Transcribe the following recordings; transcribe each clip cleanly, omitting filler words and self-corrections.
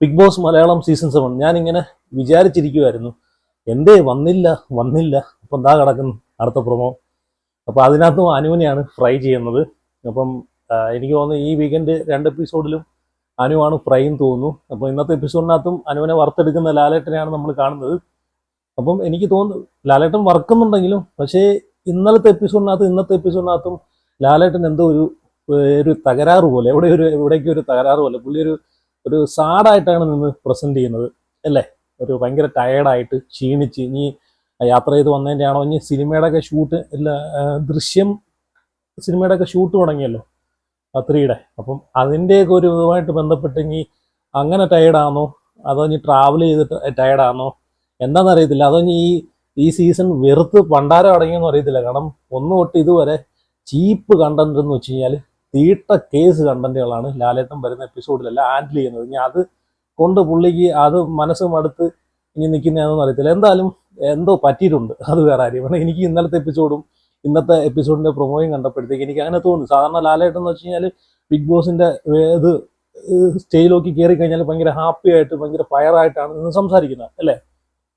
Big boss Malayalam season 7 ഞാനിങ്ങനെ വിചാരിച്ചിരിക്കുമായിരുന്നു. എന്തേ വന്നില്ല വന്നില്ല അപ്പം എന്താ കിടക്കുന്നു അടുത്ത പ്രൊമോ. അപ്പോൾ അതിനകത്തും അനുവിനെയാണ് ഫ്രൈ ചെയ്യുന്നത്. അപ്പം എനിക്ക് തോന്നുന്നു ഈ വീക്കെൻഡ് 2 എപ്പിസോഡിലും അനുവാണ് ഫ്രൈ എന്ന് തോന്നുന്നു. അപ്പോൾ ഇന്നത്തെ എപ്പിസോഡിനകത്തും അനുവിനെ വറുത്തെടുക്കുന്ന ലാലേട്ടനെയാണ് നമ്മൾ കാണുന്നത്. അപ്പം എനിക്ക് തോന്നുന്നു ലാലേട്ടൻ വറക്കുന്നുണ്ടെങ്കിലും പക്ഷേ ഇന്നത്തെ എപ്പിസോഡിനകത്തും ലാലേട്ടൻ എന്തോ ഒരു തകരാറ് പോലെ എവിടേക്കും ഒരു തകരാറ് പോലെ പുള്ളി ഒരു സാഡായിട്ടാണ് നിന്ന് പ്രസന്റ് ചെയ്യുന്നത് അല്ലേ. ഒരു ഭയങ്കര ടയേർഡായിട്ട് ക്ഷീണിച്ച് ഇനി യാത്ര ചെയ്ത് വന്നതിൻ്റെ ആണോ ഇനി സിനിമയുടെ ഒക്കെ ഷൂട്ട് ഇല്ല, ദൃശ്യം സിനിമയുടെ ഒക്കെ ഷൂട്ട് തുടങ്ങിയല്ലോ 3യുടെ. അപ്പം അതിൻ്റെയൊക്കെ ഒരു ഇതുമായിട്ട് ബന്ധപ്പെട്ട് ഇനി അങ്ങനെ ടയേർഡാണോ അതോ ഇനി ട്രാവൽ ചെയ്തിട്ട് ടയേർഡാണോ എന്താണെന്നറിയത്തില്ല. അതോ ഇനി ഈ സീസൺ വെറുത്ത് പണ്ടാരം അടങ്ങിയെന്ന് അറിയത്തില്ല. കാരണം ഒന്ന് തൊട്ട് ഇതുവരെ ചീപ്പ് കണ്ടന്റ് എന്ന് വെച്ച് കഴിഞ്ഞാൽ തീട്ട കേസ് കണ്ടന്റുകളാണ് ലാലേട്ടൻ വരുന്ന എപ്പിസോഡിലെല്ലാം ഹാൻഡിൽ ചെയ്യുന്നത്. ഇനി അത് കൊണ്ട് പുള്ളിക്ക് അത് മനസ്സ് മടുത്ത് ഇനി നിൽക്കുന്നതാണെന്ന് അറിയത്തില്ല. എന്തായാലും എന്തോ പറ്റിയിട്ടുണ്ട്, അത് വേറെ കാര്യം. എനിക്ക് ഇന്നത്തെ എപ്പിസോഡിന്റെ പ്രൊമോയും കണ്ടപ്പോഴത്തേക്ക് എനിക്ക് അങ്ങനെ തോന്നുന്നു. സാധാരണ ലാലേട്ടൻ എന്ന് വെച്ച് കഴിഞ്ഞാൽ ബിഗ് ബോസിന്റെ ഇത് സ്റ്റേജിലേക്ക് കയറി കഴിഞ്ഞാൽ ഭയങ്കര ഹാപ്പി ആയിട്ട് ഭയങ്കര ഫയറായിട്ടാണ് ഇന്ന് സംസാരിക്കുന്നത് അല്ലേ.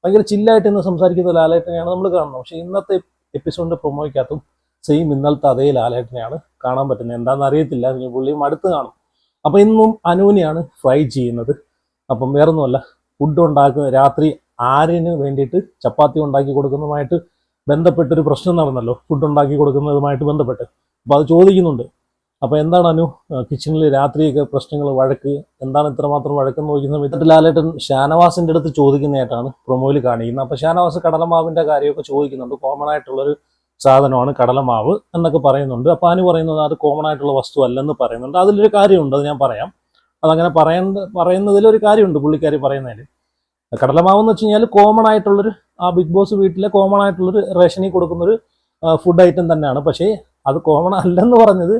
ഭയങ്കര ചില്ലായിട്ട് ഇന്ന് സംസാരിക്കുന്ന ലാലേട്ടനെയാണ് നമ്മൾ കാണുന്നത്. പക്ഷേ ഇന്നത്തെ എപ്പിസോഡിന്റെ പ്രൊമോയ്ക്കകത്തും സെയിം ഇന്നലത്തെ അതേ ലാലേട്ടനെയാണ് കാണാൻ പറ്റുന്നത്. എന്താണെന്ന് അറിയത്തില്ല, പുള്ളിയും അടുത്ത് കാണും. അപ്പം ഇന്നും അനുവിനെയാണ് ഫ്രൈ ചെയ്യുന്നത്. അപ്പം വേറൊന്നുമല്ല, ഫുഡ് ഉണ്ടാക്കുന്ന രാത്രി ആര്യന് വേണ്ടിയിട്ട് ചപ്പാത്തി ഉണ്ടാക്കി കൊടുക്കുന്നതുമായിട്ട് ബന്ധപ്പെട്ടൊരു പ്രശ്നം നടന്നല്ലോ, ഫുഡ് ഉണ്ടാക്കി കൊടുക്കുന്നതുമായിട്ട് ബന്ധപ്പെട്ട്. അപ്പോൾ അത് ചോദിക്കുന്നുണ്ട്. അപ്പോൾ എന്താണ് അനു കിച്ചണിൽ രാത്രിയൊക്കെ പ്രശ്നങ്ങൾ, വഴക്ക്, എന്താണ് ഇത്രമാത്രം വഴക്കെന്ന് ചോദിക്കുന്ന വിധത്തിൽ ലാലേട്ടൻ ഷാനവാസിൻ്റെ അടുത്ത് ചോദിക്കുന്നതായിട്ടാണ് പ്രൊമോയിൽ കാണിക്കുന്നത്. അപ്പോൾ ഷാനവാസ് കടലമാവിൻ്റെ കാര്യമൊക്കെ ചോദിക്കുന്നുണ്ട്. കോമൺ ആയിട്ടുള്ളൊരു സാധനമാണ് കടലമാവ് എന്നൊക്കെ പറയുന്നുണ്ട്. അപ്പോൾ അനു പറയുന്നത് അത് കോമൺ ആയിട്ടുള്ള വസ്തു അല്ലെന്ന് പറയുന്നുണ്ട്. അതിലൊരു കാര്യമുണ്ട്, അത് ഞാൻ പറയാം. അതങ്ങനെ പറയുന്നതിലൊരു കാര്യമുണ്ട് പുള്ളിക്കാരി പറയുന്നതിൽ. കടലമാവ് എന്ന് വെച്ച് കഴിഞ്ഞാൽ കോമൺ ആയിട്ടുള്ളൊരു ബിഗ് ബോസ് വീട്ടിലെ കോമൺ ആയിട്ടുള്ളൊരു റേഷനിൽ കൊടുക്കുന്നൊരു ഫുഡ് ഐറ്റം തന്നെയാണ്. പക്ഷേ അത് കോമൺ അല്ലെന്ന് പറഞ്ഞത്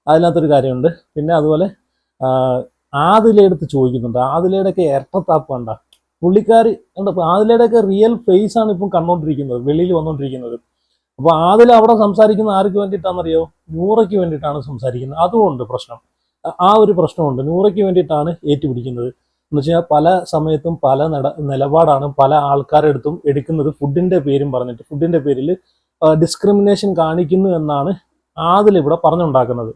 അതിനകത്തൊരു കാര്യമുണ്ട്. പിന്നെ അതുപോലെ ആദിലയെടുത്ത് ചോദിക്കുന്നുണ്ട്. ആദിലയുടെയൊക്കെ ഇരട്ടത്താപ്പ് കണ്ട പുള്ളിക്കാരി എന്താ, ആദിലയുടെയൊക്കെ റിയൽ ഫേസ് ആണ് ഇപ്പം കണ്ടുകൊണ്ടിരിക്കുന്നത്, വെളിയിൽ വന്നുകൊണ്ടിരിക്കുന്നത്. അപ്പോൾ ആദില അവിടെ സംസാരിക്കുന്ന ആർക്ക് വേണ്ടിയിട്ടാണെന്നറിയോ? നൂറയ്ക്ക് വേണ്ടിയിട്ടാണ് സംസാരിക്കുന്നത്. അതുകൊണ്ട് പ്രശ്നം, ഒരു പ്രശ്നമുണ്ട്. നൂറയ്ക്ക് വേണ്ടിയിട്ടാണ് ഏറ്റുപിടിക്കുന്നത് എന്ന് വെച്ചാൽ പല സമയത്തും പല നിലപാടാണ് പല ആൾക്കാരുടെ അടുത്തും എടുക്കുന്നത്. ഫുഡിന്റെ പേരും പറഞ്ഞിട്ട് ഫുഡിന്റെ പേരിൽ ഡിസ്ക്രിമിനേഷൻ കാണിക്കുന്നു എന്നാണ് ആദിൽ ഇവിടെ പറഞ്ഞുണ്ടാക്കുന്നത്.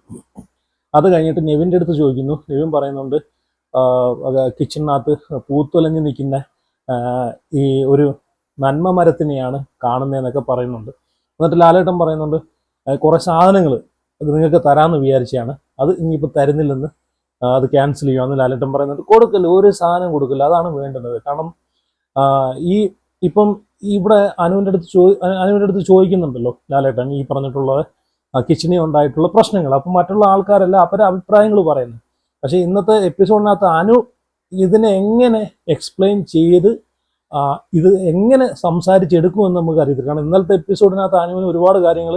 അത് കഴിഞ്ഞിട്ട് നെവിൻ്റെ അടുത്ത് ചോദിക്കുന്നു. നെവിൻ പറയുന്നുണ്ട് കിച്ചണിനകത്ത് പൂത്തുലഞ്ഞ് നിൽക്കുന്ന ഈ ഒരു നന്മ മരത്തിനെയാണ് കാണുന്നതെന്നൊക്കെ പറയുന്നുണ്ട്. എന്നിട്ട് ലാലേട്ടൻ പറയുന്നുണ്ട് കുറേ സാധനങ്ങൾ നിങ്ങൾക്ക് തരാമെന്ന് വിചാരിച്ചാണ്, അത് ഇനിയിപ്പോൾ തരുന്നില്ലെന്ന്, അത് ക്യാൻസൽ ചെയ്യുമെന്ന് ലാലേട്ടൻ പറയുന്നുണ്ട്. കൊടുക്കില്ല, ഒരു സാധനം കൊടുക്കില്ല, അതാണ് വേണ്ടുന്നത്. കാരണം ഇപ്പം ഇവിടെ അനുവിൻ്റെ അടുത്ത് ചോദിക്കുന്നുണ്ടല്ലോ ലാലേട്ടൻ ഈ പറഞ്ഞിട്ടുള്ള കിച്ചണിൽ ഉണ്ടായിട്ടുള്ള പ്രശ്നങ്ങൾ. അപ്പം മറ്റുള്ള ആൾക്കാരെല്ലാം അവരുടെ അഭിപ്രായങ്ങൾ പറയുന്നു. പക്ഷേ ഇന്നത്തെ എപ്പിസോഡിനകത്ത് അനു ഇതിനെ എങ്ങനെ എക്സ്പ്ലെയിൻ ചെയ്ത് ഇത് എങ്ങനെ സംസാരിച്ചെടുക്കുമെന്ന് നമുക്ക് അറിയത്തില്ല. കാരണം ഇന്നലത്തെ എപ്പിസോഡിനകത്ത് അനുവിന് ഒരുപാട് കാര്യങ്ങൾ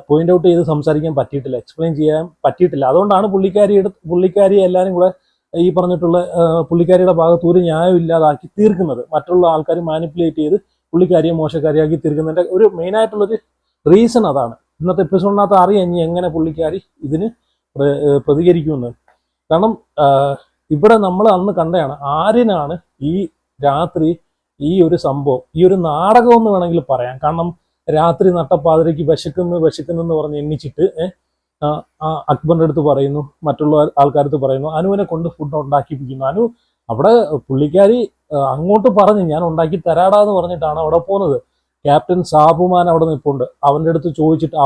പോയിന്റ് ഔട്ട് ചെയ്ത് സംസാരിക്കാൻ പറ്റിയിട്ടില്ല, എക്സ്പ്ലെയിൻ ചെയ്യാൻ പറ്റിയിട്ടില്ല. അതുകൊണ്ടാണ് പുള്ളിക്കാരിയെ എല്ലാവരും കൂടെ ഈ പറഞ്ഞിട്ടുള്ള പുള്ളിക്കാരിയുടെ ഭാഗത്ത് ഒരു ന്യായം ഇല്ലാതാക്കി തീർക്കുന്നത്. മറ്റുള്ള ആൾക്കാർ മാനിപ്പുലേറ്റ് ചെയ്ത് പുള്ളിക്കാരിയെ മോശക്കാരിയാക്കി തീർക്കുന്നതിൻ്റെ ഒരു മെയിനായിട്ടുള്ളൊരു റീസൺ അതാണ്. ഇന്നത്തെ എപ്പിസോഡിനകത്ത് അറിയാം ഇനി എങ്ങനെ പുള്ളിക്കാരി ഇതിന് പ്രതികരിക്കുമെന്ന്. കാരണം ഇവിടെ നമ്മൾ അന്ന് കണ്ടതാണ്, ആര്യനാണ് ഈ രാത്രി ഈ ഒരു സംഭവം, ഈ ഒരു നാടകം എന്ന് വേണമെങ്കിൽ പറയാം. കാരണം രാത്രി നട്ടപ്പാതിരയ്ക്ക് വിശക്കുന്നെന്ന് പറഞ്ഞ് എണ്ണിച്ചിട്ട് അക്ബറിൻ്റെ അടുത്ത് പറയുന്നു, മറ്റുള്ള ആൾക്കാരടുത്ത് പറയുന്നു, അനുവിനെ കൊണ്ട് ഫുഡ് ഉണ്ടാക്കിപ്പിക്കുന്നു. അനു അവിടെ പുള്ളിക്കാരി അങ്ങോട്ട് പറഞ്ഞ് ഞാൻ ഉണ്ടാക്കി തരാടാന്ന് പറഞ്ഞിട്ടാണ് അവിടെ പോകുന്നത്. ക്യാപ്റ്റൻ സാബുമാൻ അവിടെ നിൽപ്പുണ്ട്. അവൻ്റെ അടുത്ത് ചോദിച്ചിട്ട്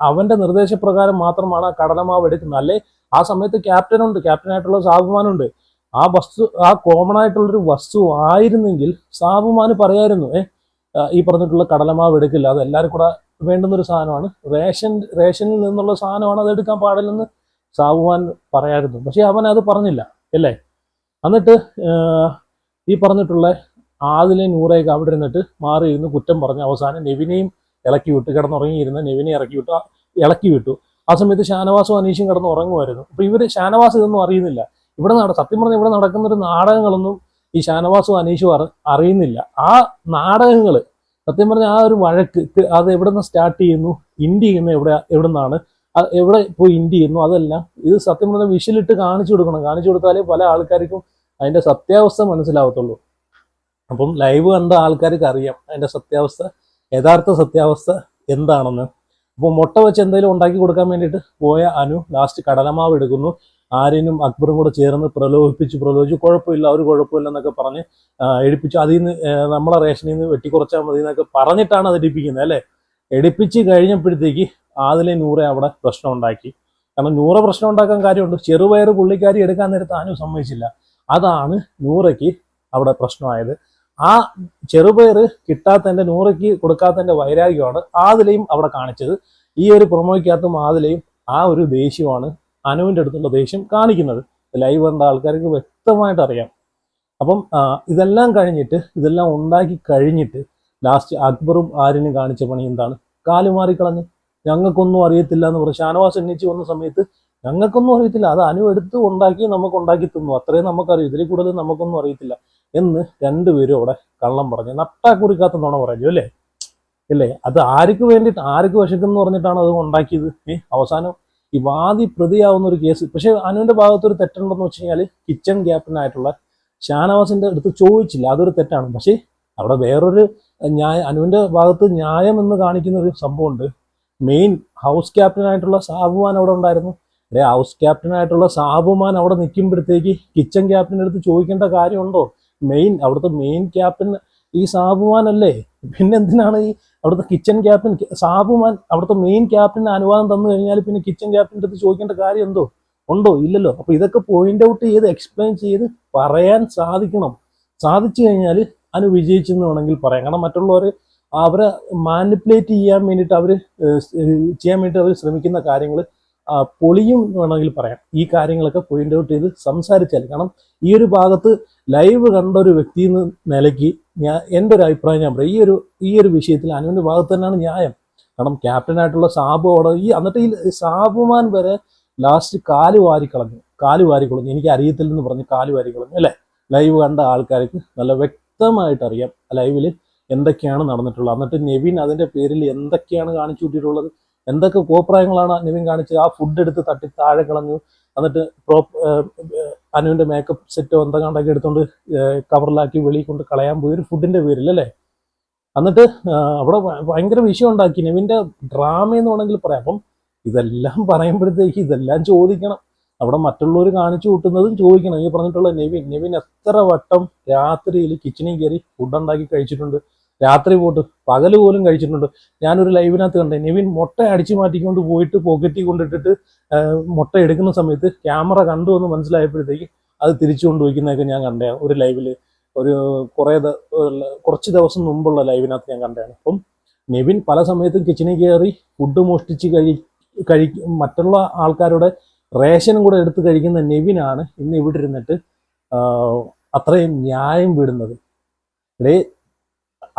അവന്റെ നിർദ്ദേശപ്രകാരം മാത്രമാണ് ആ കടലമാവ് എടുക്കുന്നത്. അല്ലേ ആ സമയത്ത് ക്യാപ്റ്റനായിട്ടുള്ള സാബുമാനുണ്ട്. ആ കോമൺ ആയിട്ടുള്ളൊരു വസ്തു ആയിരുന്നെങ്കിൽ സാബുമാന് പറയായിരുന്നു ഈ പറഞ്ഞിട്ടുള്ള കടലമാവ് എടുക്കില്ല, അത് എല്ലാവരും കൂടെ വേണ്ടുന്നൊരു സാധനമാണ്, റേഷനിൽ നിന്നുള്ള സാധനമാണ്, അത് എടുക്കാൻ പാടില്ലെന്ന് സാബുമാൻ പറയായിരുന്നു. പക്ഷെ അവൻ അത് പറഞ്ഞില്ല അല്ലേ. എന്നിട്ട് ഈ പറഞ്ഞിട്ടുള്ള ആദിലെ നൂറയൊക്കെ അവിടെ ഇരുന്നിട്ട് മാറിയിരുന്ന് കുറ്റം പറഞ്ഞ് അവസാനം നെവിനെയും ഇളക്കി വിട്ടു. കിടന്നുറങ്ങിയിരുന്ന നെവിനെ ഇളക്കി വിട്ടു. ആ സമയത്ത് ഷാനവാസും അനീഷും കിടന്ന് ഉറങ്ങുമായിരുന്നു. അപ്പൊ ഷാനവാസ് ഇതൊന്നും അറിയുന്നില്ല. സത്യം പറഞ്ഞാൽ ഇവിടെ നടക്കുന്നൊരു നാടകങ്ങളൊന്നും ഈ ഷാനവാസും അനീഷും അറിയുന്നില്ല. ആ നാടകങ്ങൾ സത്യം പറഞ്ഞാൽ ആ ഒരു വഴക്ക് അത് എവിടെ നിന്ന് സ്റ്റാർട്ട് ചെയ്യുന്നു, ഇൻഡ് ചെയ്യുന്ന എവിടെ നിന്നാണ്, എവിടെ പോയി ഇൻഡ് ചെയ്യുന്നു, അതെല്ലാം ഇത് സത്യം പറഞ്ഞാൽ വിഷലിട്ട് കാണിച്ചു കൊടുക്കണം. കാണിച്ചു കൊടുത്താലേ പല ആൾക്കാർക്കും അതിൻ്റെ സത്യാവസ്ഥ മനസ്സിലാവത്തുള്ളൂ. അപ്പം ലൈവ് കണ്ട ആൾക്കാർക്ക് അറിയാം അതിൻ്റെ സത്യാവസ്ഥ, യഥാർത്ഥ സത്യാവസ്ഥ എന്താണെന്ന്. അപ്പോൾ മുട്ട വെച്ച് എന്തെങ്കിലും ഉണ്ടാക്കി കൊടുക്കാൻ വേണ്ടിയിട്ട് പോയ അനു ലാസ്റ്റ് കടലമാവ് എടുക്കുന്നു. ആര്യനും അക്ബറും കൂടെ ചേർന്ന് പ്രലോഭിപ്പിച്ചു, കുഴപ്പമില്ല ഒരു കുഴപ്പമില്ല എന്നൊക്കെ പറഞ്ഞ് എടുപ്പിച്ചു. അതിൽ നിന്ന് നമ്മളെ റേഷനിൽ നിന്ന് വെട്ടിക്കുറച്ചാൽ മതി എന്നൊക്കെ പറഞ്ഞിട്ടാണ് അത് എടുപ്പിക്കുന്നത് അല്ലേ. എടുപ്പിച്ച് കഴിഞ്ഞപ്പോഴത്തേക്ക് ആദിലെ നൂറെ അവിടെ പ്രശ്നം ഉണ്ടാക്കി. കാരണം നൂറെ പ്രശ്നം ഉണ്ടാക്കാൻ കാര്യമുണ്ട്. ചെറുപയർ പുള്ളിക്കാരി എടുക്കാൻ നേരത്ത് അനു സമ്മതിച്ചില്ല. അതാണ് നൂറയ്ക്ക് അവിടെ പ്രശ്നമായത്. ആ ചെറുപയർ കിട്ടാത്തതിൻ്റെ, നൂറയ്ക്ക് കൊടുക്കാത്തതിൻ്റെ വൈരാഗ്യമാണ് ആദിലയും അവിടെ കാണിച്ചത്. ഈ ഒരു പ്രൊമോയ്ക്കകത്തും ആദിലയും ആ ഒരു ദേഷ്യമാണ് അനുവിൻ്റെ അടുത്തുള്ള ദേഷ്യം കാണിക്കുന്നത്. ലൈവ് കണ്ട ആൾക്കാർക്ക് വ്യക്തമായിട്ട് അറിയാം. അപ്പം ഇതെല്ലാം കഴിഞ്ഞിട്ട്, ഇതെല്ലാം ഉണ്ടാക്കി കഴിഞ്ഞിട്ട് ലാസ്റ്റ് അക്ബറും ആര്യനും കാണിച്ച പണി എന്താണ്? കാലുമാറിക്കളഞ്ഞ് ഞങ്ങൾക്കൊന്നും അറിയത്തില്ല എന്ന് പറഞ്ഞ് ഷാനവാസ് എണ്ണിച്ച് വന്ന സമയത്ത് ഞങ്ങൾക്കൊന്നും അറിയത്തില്ല, അത് അനു എടുത്ത് ഉണ്ടാക്കി നമുക്ക് ഉണ്ടാക്കി തന്നു, അത്രയും നമുക്കറിയാം, ഇതിൽ കൂടുതൽ നമുക്കൊന്നും അറിയത്തില്ല എന്ന് രണ്ടുപേരും അവിടെ കള്ളം പറഞ്ഞു. നട്ടാ കുറിക്കാത്ത നുണ പറഞ്ഞു അല്ലേ. അത് ആർക്ക് വേണ്ടിയിട്ട്, ആർക്ക് വശക്കെന്ന് പറഞ്ഞിട്ടാണ് അത് ഉണ്ടാക്കിയത്. അവസാനം ഈ വാദി പ്രതിയാവുന്ന ഒരു കേസ്. പക്ഷെ അനുവിന്റെ ഭാഗത്തൊരു തെറ്റുണ്ടെന്ന് വെച്ച് കഴിഞ്ഞാൽ കിച്ചൺ ക്യാപ്റ്റനായിട്ടുള്ള ഷാനവാസിന്റെ അടുത്ത് ചോദിച്ചില്ല, അതൊരു തെറ്റാണ്. പക്ഷേ അവിടെ വേറൊരു അനുവിന്റെ ഭാഗത്ത് ന്യായം എന്ന് കാണിക്കുന്ന ഒരു സംഭവമുണ്ട്. മെയിൻ ഹൗസ് ക്യാപ്റ്റനായിട്ടുള്ള സാബുമാൻ അവിടെ ഉണ്ടായിരുന്നു. ഹൗസ് ക്യാപ്റ്റനായിട്ടുള്ള സാബുമാൻ അവിടെ നിൽക്കുമ്പോഴത്തേക്ക് കിച്ചൺ ക്യാപ്റ്റൻ്റെ അടുത്ത് ചോദിക്കേണ്ട കാര്യമുണ്ടോ? അവിടുത്തെ മെയിൻ ക്യാപ്റ്റൻ ഈ സാബുമാൻ അല്ലേ. പിന്നെ എന്തിനാണ് ഈ അവിടുത്തെ കിച്ചൺ ക്യാപ്റ്റൻ സാബുമാൻ അവിടുത്തെ മെയിൻ ക്യാപ്റ്റന് അനുവാദം തന്നു കഴിഞ്ഞാൽ പിന്നെ കിച്ചൺ ക്യാപ്റ്റൻ്റെ അടുത്ത് ചോദിക്കേണ്ട കാര്യം ഉണ്ടോ? ഇല്ലല്ലോ. അപ്പൊ ഇതൊക്കെ പോയിന്റ് ഔട്ട് ചെയ്ത് എക്സ്പ്ലെയിൻ ചെയ്ത് പറയാൻ സാധിക്കണം. സാധിച്ചു കഴിഞ്ഞാൽ അനു വിജയിച്ചെന്ന് വേണമെങ്കിൽ പറയാം. കാരണം മറ്റുള്ളവർ അവരെ മാനിപ്പുലേറ്റ് ചെയ്യാൻ വേണ്ടിയിട്ട് അവർ ശ്രമിക്കുന്ന കാര്യങ്ങൾ പൊളിയും വേണമെങ്കിൽ പറയാം. ഈ കാര്യങ്ങളൊക്കെ പോയിന്റ് ഔട്ട് ചെയ്ത് സംസാരിച്ചാൽ. കാരണം ഈ ഒരു ഭാഗത്ത് ലൈവ് കണ്ട ഒരു വ്യക്തി എന്ന നിലയ്ക്ക് എൻ്റെ ഒരു അഭിപ്രായം ഞാൻ പറയാം, ഈ ഒരു വിഷയത്തിൽ അനുവിൻ്റെ ഭാഗത്ത് തന്നെയാണ് ന്യായം. കാരണം ക്യാപ്റ്റനായിട്ടുള്ള സാബു അവിടെ എന്നിട്ട് ഈ സാബുമാൻ വരെ ലാസ്റ്റ് കാല് വാരിക്കളഞ്ഞു എനിക്ക് അറിയത്തില്ലെന്ന് പറഞ്ഞ് കാല് വാരിക്കളഞ്ഞു അല്ലേ. ലൈവ് കണ്ട ആൾക്കാർക്ക് നല്ല വ്യക്തമായിട്ട് അറിയാം ലൈവിൽ എന്തൊക്കെയാണ് നടന്നിട്ടുള്ളത്. എന്നിട്ട് നെവിൻ അതിൻ്റെ പേരിൽ എന്തൊക്കെയാണ് കാണിച്ചു കൂട്ടിയിട്ടുള്ളത്, എന്തൊക്കെ കോപ്രായങ്ങളാണ് നെവിൻ കാണിച്ചത്. ആ ഫുഡ് എടുത്ത് തട്ടി താഴെ കളഞ്ഞു. എന്നിട്ട് അനുവിൻ്റെ മേക്കപ്പ് സെറ്റോ എന്തെങ്കിലുമൊക്കെ എടുത്തുകൊണ്ട് കവറിലാക്കി വെളിയിൽ കൊണ്ട് കളയാൻ പോയി ഒരു ഫുഡിൻ്റെ പേരിൽ അല്ലേ. എന്നിട്ട് അവിടെ ഭയങ്കര വിഷയം ഉണ്ടാക്കി. നെവിൻ്റെ ഡ്രാമ എന്ന് വേണമെങ്കിൽ പറയാം. അപ്പം ഇതെല്ലാം പറയുമ്പോഴത്തേക്ക് ഇതെല്ലാം ചോദിക്കണം. അവിടെ മറ്റുള്ളവർ കാണിച്ചു കൂട്ടുന്നതും ചോദിക്കണം. ഈ പറഞ്ഞിട്ടുള്ള നെവിൻ എത്ര വട്ടം രാത്രിയിൽ കിച്ചണിൽ കയറി ഫുഡ് ഉണ്ടാക്കി കഴിച്ചിട്ടുണ്ട്. രാത്രി പോയിട്ട് പകല് പോലും കഴിച്ചിട്ടുണ്ട്. ഞാനൊരു ലൈവിനകത്ത് കണ്ടേ, നെവിൻ മുട്ട അടിച്ചു മാറ്റിക്കൊണ്ട് പോയിട്ട് പോക്കറ്റിൽ കൊണ്ടിട്ടിട്ട് മുട്ട എടുക്കുന്ന സമയത്ത് ക്യാമറ കണ്ടു എന്ന് മനസ്സിലായപ്പോഴത്തേക്ക് അത് തിരിച്ചു കൊണ്ടുപോയിക്കുന്നതൊക്കെ ഞാൻ കണ്ടതാണ് ഒരു ലൈവിൽ. കുറച്ച് ദിവസം മുമ്പുള്ള ലൈവിനകത്ത് ഞാൻ കണ്ടതാണ്. അപ്പം നെവിൻ പല സമയത്തും കിച്ചണിൽ കയറി ഫുഡ് മോഷ്ടിച്ച് മറ്റുള്ള ആൾക്കാരുടെ റേഷനും കൂടെ എടുത്ത് കഴിക്കുന്ന നെവിനാണ് ഇന്ന് ഇവിടെ ഇരുന്നിട്ട് അത്രയും ന്യായം വിടുന്നത്.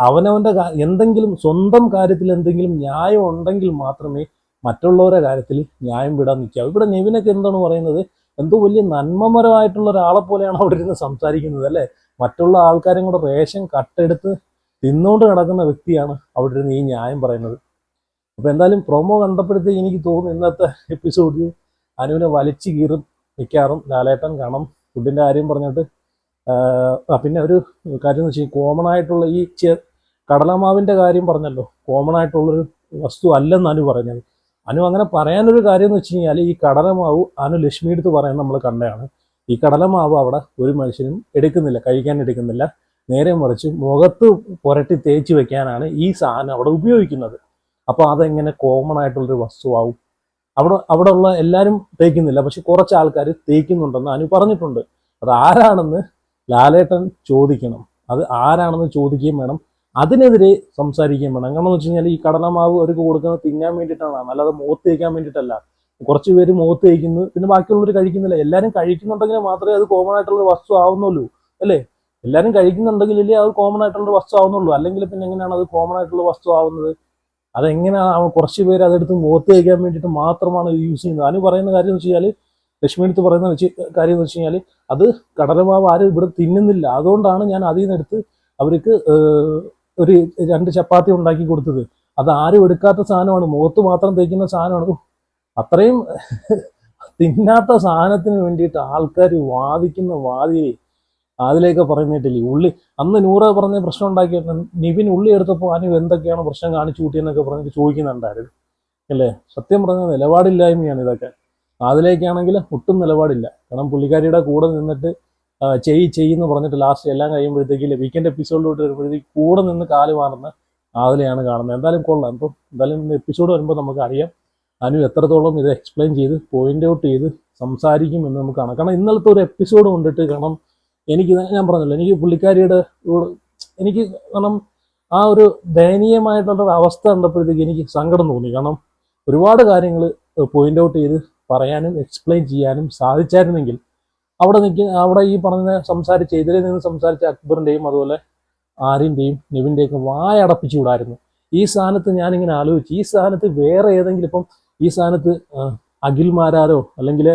അവനവൻ്റെ എന്തെങ്കിലും സ്വന്തം കാര്യത്തിൽ എന്തെങ്കിലും ന്യായം ഉണ്ടെങ്കിൽ മാത്രമേ മറ്റുള്ളവരുടെ കാര്യത്തിൽ ന്യായം വിടാൻ നിൽക്കാവൂ. ഇവിടെ നെവിനൊക്കെ എന്താണ് പറയുന്നത്, എന്തോ വലിയ നന്മമരമായിട്ടുള്ള ഒരാളെ പോലെയാണ് അവിടെ ഇരുന്ന് സംസാരിക്കുന്നത് അല്ലേ. മറ്റുള്ള ആൾക്കാരും കൂടെ റേഷൻ കട്ടെടുത്ത് തിന്നുകൊണ്ട് കിടക്കുന്ന വ്യക്തിയാണ് അവിടെ ഇരുന്ന് ഈ ന്യായം പറയുന്നത്. അപ്പോൾ എന്തായാലും പ്രൊമോ കണ്ടപ്പോഴത്തേക്ക് എനിക്ക് തോന്നുന്നു ഇന്നത്തെ എപ്പിസോഡിൽ അനുവിനെ വലിച്ചു കീറും മിക്കാറും ലാലേട്ടൻ. കാണാം ഫുഡിൻ്റെ കാര്യം പറഞ്ഞിട്ട്. പിന്നെ ഒരു കാര്യം എന്ന് വെച്ചാൽ കോമൺ ആയിട്ടുള്ള ഈ കടലമാവിൻ്റെ കാര്യം പറഞ്ഞല്ലോ, കോമൺ ആയിട്ടുള്ളൊരു വസ്തു അല്ലെന്ന് അനു പറഞ്ഞത്. അനു അങ്ങനെ പറയാനൊരു കാര്യം എന്ന് വെച്ച് കഴിഞ്ഞാൽ ഈ കടലമാവ് അനു ലക്ഷ്മി എടുത്ത് പറയാൻ നമ്മൾ കണ്ടതാണ്. ഈ കടലമാവ് അവിടെ ഒരു മനുഷ്യനും കഴിക്കാൻ എടുക്കുന്നില്ല. നേരെ മറിച്ച് മുഖത്ത് പുരട്ടി തേച്ച് വെക്കാനാണ് ഈ സാധനം അവിടെ ഉപയോഗിക്കുന്നത്. അപ്പോൾ അതെങ്ങനെ കോമൺ ആയിട്ടുള്ളൊരു വസ്തുവാകും? അവിടെ ഉള്ള എല്ലാവരും തേക്കുന്നില്ല, പക്ഷെ കുറച്ച് ആൾക്കാർ തേക്കുന്നുണ്ടെന്ന് അനു പറഞ്ഞിട്ടുണ്ട്. അത് ആരാണെന്ന് ലാലേട്ടൻ ചോദിക്കണം. അത് ആരാണെന്ന് ചോദിക്കുകയും വേണം, അതിനെതിരെ സംസാരിക്കുകയും വേണം. കാരണം എന്ന് വെച്ച് കഴിഞ്ഞാൽ ഈ കടലമാവ് അവർക്ക് കൊടുക്കുന്നത് തിന്നാൻ വേണ്ടിയിട്ടാണ്, അല്ലാതെ മുഖത്ത് തേക്കാൻ വേണ്ടിയിട്ടല്ല. കുറച്ച് പേര് മുഖത്ത് തേക്കുന്നു, പിന്നെ ബാക്കിയുള്ളവർ കഴിക്കുന്നില്ല. എല്ലാവരും കഴിക്കുന്നുണ്ടെങ്കിൽ മാത്രമേ അത് കോമൺ ആയിട്ടുള്ള വസ്തു ആവുന്നുള്ളൂ അല്ലേ. എല്ലാവരും കഴിക്കുന്നുണ്ടെങ്കിലല്ലേ അത് കോമൺ ആയിട്ടുള്ള വസ്തു ആവുന്നുള്ളൂ. അല്ലെങ്കിൽ പിന്നെ എങ്ങനെയാണ് അത് കോമൺ ആയിട്ടുള്ള വസ്തു ആവുന്നത്? അതെങ്ങനെയാണ് കുറച്ച് പേര് അതെടുത്ത് മുഖത്ത് തേക്കാൻ വേണ്ടിയിട്ട് മാത്രമാണ് യൂസ് ചെയ്യുന്നത്. അതിന് പറയുന്ന കാര്യം എന്ന് വെച്ച് കഴിഞ്ഞാൽ, ലക്ഷ്മി എടുത്ത് പറയുന്ന കാര്യം എന്ന് വെച്ച് കഴിഞ്ഞാൽ, അത് കടലമാവ് ആരും ഇവിടെ തിന്നുന്നില്ല, അതുകൊണ്ടാണ് ഞാൻ അതിൽ നിന്നെടുത്ത് അവർക്ക് ഒരു 2 ചപ്പാത്തി ഉണ്ടാക്കി കൊടുത്തത്. അത് ആരും എടുക്കാത്ത സാധനമാണ്, മുഖത്ത് മാത്രം തേക്കുന്ന സാധനമാണ്. അത്രയും തിന്നാത്ത സാധനത്തിന് വേണ്ടിയിട്ട് ആൾക്കാർ വാദിക്കുന്ന വാദിയെ അതിലേക്ക് പറയുന്നിട്ടില്ലേ ഉള്ളി. അന്ന് നൂറ് പറഞ്ഞ പ്രശ്നം ഉണ്ടാക്കിയ നിവിൻ ഉള്ളി എടുത്തപ്പോൾ അനു എന്തൊക്കെയാണ് പ്രശ്നം കാണിച്ചു കൂട്ടിയെന്നൊക്കെ പറഞ്ഞിട്ട് ചോദിക്കുന്നുണ്ടായിരുന്നു അല്ലേ. സത്യം പറഞ്ഞ നിലപാടില്ലായ്മയാണ് ഇതൊക്കെ. അതിലേക്കാണെങ്കിൽ ഒട്ടും നിലപാടില്ല. കാരണം പുള്ളിക്കാരിയുടെ കൂടെ നിന്നിട്ട് ചെയ്യുന്നു പറഞ്ഞിട്ട് ലാസ്റ്റ് എല്ലാം കഴിയുമ്പോഴത്തേക്ക് വീക്കെൻഡ് എപ്പിസോഡിലോട്ട് വരുമ്പോഴത്തേക്ക് കൂടെ നിന്ന് കാല് മാറുന്ന അതിലെയാണ് കാണുന്നത്. എന്തായാലും കൊള്ളാം. ഇപ്പം എന്തായാലും എപ്പിസോഡ് വരുമ്പോൾ നമുക്ക് അറിയാം അനു എത്രത്തോളം ഇത് എക്സ്പ്ലെയിൻ ചെയ്ത് പോയിന്റ് ഔട്ട് ചെയ്ത് സംസാരിക്കും എന്ന് നമുക്ക് കാണാം. കാരണം ഇന്നലത്തെ ഒരു എപ്പിസോഡ് കൊണ്ടിട്ട് കാരണം എനിക്ക് ഞാൻ പറഞ്ഞല്ലോ, എനിക്ക് പുള്ളിക്കാരിയുടെ എനിക്ക് കാരണം ആ ഒരു ദയനീയമായിട്ടുള്ള അവസ്ഥ കണ്ടപ്പോഴത്തേക്ക് എനിക്ക് സങ്കടം തോന്നി. കാരണം ഒരുപാട് കാര്യങ്ങൾ പോയിന്റ് ഔട്ട് ചെയ്ത് പറയാനും എക്സ്പ്ലെയിൻ ചെയ്യാനും സാധിച്ചായിരുന്നെങ്കിൽ അവിടെ ഈ പറഞ്ഞ സംസാരിച്ച എതിരെ നിന്ന് സംസാരിച്ച അക്ബറിന്റെയും അതുപോലെ ആര്യന്റെയും നിവിന്റെയൊക്കെ വായടപ്പിച്ചു വിടായിരുന്നു. ഈ സ്ഥാനത്ത് ഞാനിങ്ങനെ ആലോചിച്ചു, ഈ സ്ഥാനത്ത് വേറെ ഏതെങ്കിലും ഇപ്പം ഈ സ്ഥാനത്ത് അഖിൽമാരാരോ അല്ലെങ്കിൽ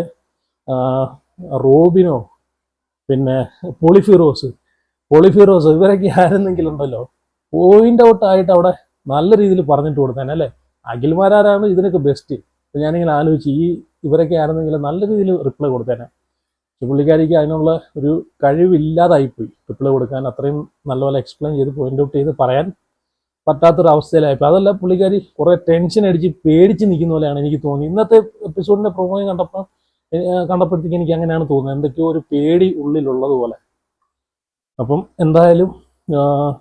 റോബിനോ പിന്നെ പൊളിഫിറോസ് ഇവരൊക്കെ ആയിരുന്നെങ്കിലും ഉണ്ടല്ലോ പോയിന്റ് ഔട്ട് ആയിട്ട് അവിടെ നല്ല രീതിയിൽ പറഞ്ഞിട്ട് കൊടുത്തേനെ അല്ലേ. അഖിൽമാരാരാണ് ഇതിനൊക്കെ ബെസ്റ്റ്. ഞാനിങ്ങനെ ആലോചിച്ച് ഇവരൊക്കെ ആയിരുന്നെങ്കിൽ നല്ല രീതിയിൽ റിപ്ലൈ കൊടുത്തേനെ. പുള്ളിക്കാരിക്ക് അതിനുള്ള ഒരു കഴിവില്ലാതായിപ്പോയി റിപ്ലൈ കൊടുക്കാൻ. അത്രയും നല്ലപോലെ എക്സ്പ്ലെയിൻ ചെയ്ത് പോയിന്റ് ഔട്ട് ചെയ്ത് പറയാൻ പറ്റാത്തൊരു അവസ്ഥയിലായിപ്പോയി. അതല്ല പുള്ളിക്കാരി കുറെ ടെൻഷൻ അടിച്ച് പേടിച്ച് നിൽക്കുന്ന പോലെയാണ് എനിക്ക് തോന്നി. ഇന്നത്തെ എപ്പിസോഡിന്റെ പ്രൊമോ കണ്ടപ്പോഴത്തേക്ക് എനിക്ക് അങ്ങനെയാണ് തോന്നുന്നത്, എന്തൊക്കെയോ ഒരു പേടി ഉള്ളിലുള്ളത് പോലെ. അപ്പം എന്തായാലും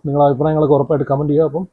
നിങ്ങളുടെ അഭിപ്രായങ്ങളൊക്കെ ഉറപ്പായിട്ട് കമന്റ് ചെയ്യുക. അപ്പം